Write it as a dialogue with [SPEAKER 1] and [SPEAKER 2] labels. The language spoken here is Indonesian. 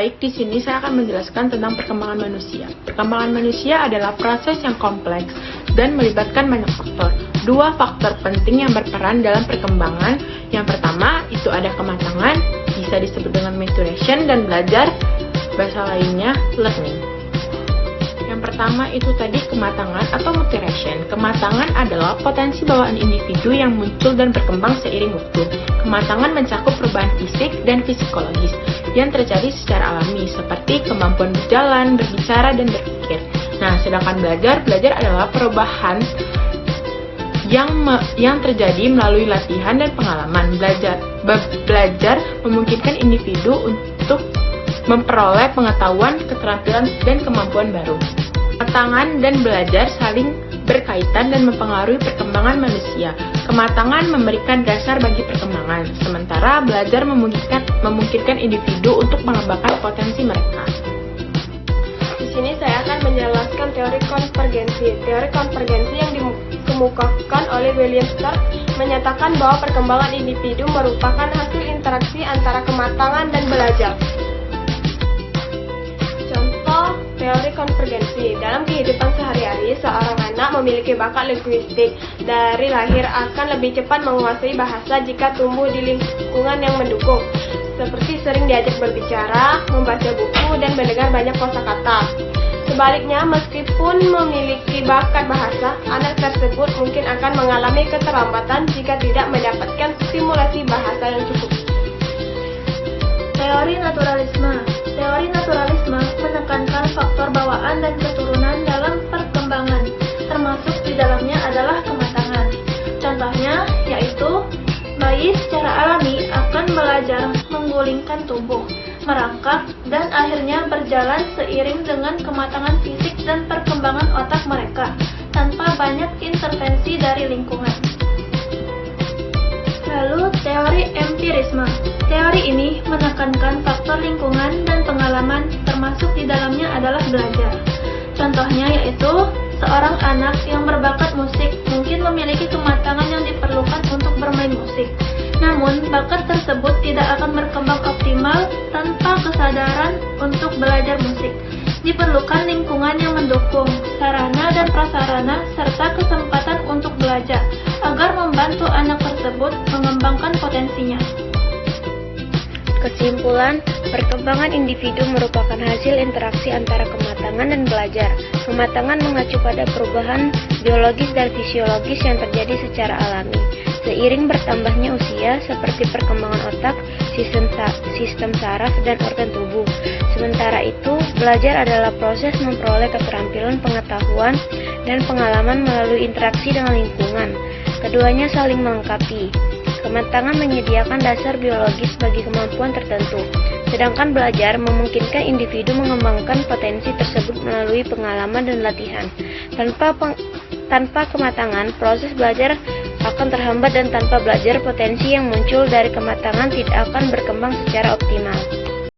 [SPEAKER 1] Baik, di sini saya akan menjelaskan tentang perkembangan manusia. Perkembangan manusia adalah proses yang kompleks dan melibatkan banyak faktor. Dua faktor penting yang berperan dalam perkembangan. Yang pertama, itu ada kematangan, bisa disebut dengan maturation, dan belajar, bahasa lainnya learning. Yang pertama itu tadi kematangan atau maturation. Kematangan adalah potensi bawaan individu yang muncul dan berkembang seiring waktu. Kematangan mencakup perubahan fisik dan psikologis yang terjadi secara alami, seperti kemampuan berjalan, berbicara, dan berpikir. Nah, sedangkan belajar adalah perubahan yang terjadi melalui latihan dan pengalaman. Belajar memungkinkan individu untuk memperoleh pengetahuan, keterampilan, dan kemampuan baru. Kematangan dan belajar saling berkaitan dan mempengaruhi perkembangan manusia. Kematangan memberikan dasar bagi perkembangan, sementara belajar memungkinkan individu untuk mengembangkan potensi mereka.
[SPEAKER 2] Di sini saya akan menjelaskan teori konvergensi. Teori konvergensi yang dikemukakan oleh William Stark menyatakan bahwa perkembangan individu merupakan hasil interaksi antara kematangan dan belajar. Contoh teori konvergensi. Dalam kehidupan sehari-hari, seorang anak memiliki bakat linguistik. Dari lahir akan lebih cepat menguasai bahasa jika tumbuh di lingkungan yang mendukung, seperti sering diajak berbicara, membaca buku, dan mendengar banyak kosakata. Sebaliknya, meskipun memiliki bakat bahasa, anak tersebut mungkin akan mengalami keterlambatan jika tidak mendapatkan stimulasi bahasa yang cukup.
[SPEAKER 3] Teori naturalisme. Teori naturalisme menekankan faktor bawaan dan keturunan dalam perkembangan, termasuk di dalamnya adalah kematangan. Contohnya yaitu bayi secara alami akan belajar menggulingkan tubuh, merangkak, dan akhirnya berjalan seiring dengan kematangan fisik dan perkembangan otak mereka, tanpa banyak intervensi dari lingkungan. Lalu, teori empirisme. Teori ini menekankan faktor lingkungan dan pengalaman, termasuk di dalamnya adalah belajar. Contohnya yaitu, seorang anak yang berbakat musik mungkin memiliki kematangan yang diperlukan untuk bermain musik. Namun, bakat tersebut tidak akan berkembang optimal tanpa kesadaran untuk belajar musik. Diperlukan lingkungan yang mendukung, sarana dan prasarana, serta kesempatan untuk belajar, agar membantu anak tersebut mengembangkan potensinya.
[SPEAKER 4] Kesimpulan, perkembangan individu merupakan hasil interaksi antara kematangan dan belajar. Kematangan mengacu pada perubahan biologis dan fisiologis yang terjadi secara alami. Seiring bertambahnya usia, seperti perkembangan otak, sistem saraf, dan organ tubuh. Sementara itu, belajar adalah proses memperoleh keterampilan, pengetahuan, dan pengalaman melalui interaksi dengan lingkungan. Keduanya saling melengkapi. Kematangan menyediakan dasar biologis bagi kemampuan tertentu, sedangkan belajar memungkinkan individu mengembangkan potensi tersebut melalui pengalaman dan latihan. Tanpa kematangan, proses belajar akan terhambat, dan tanpa belajar, potensi yang muncul dari kematangan tidak akan berkembang secara optimal.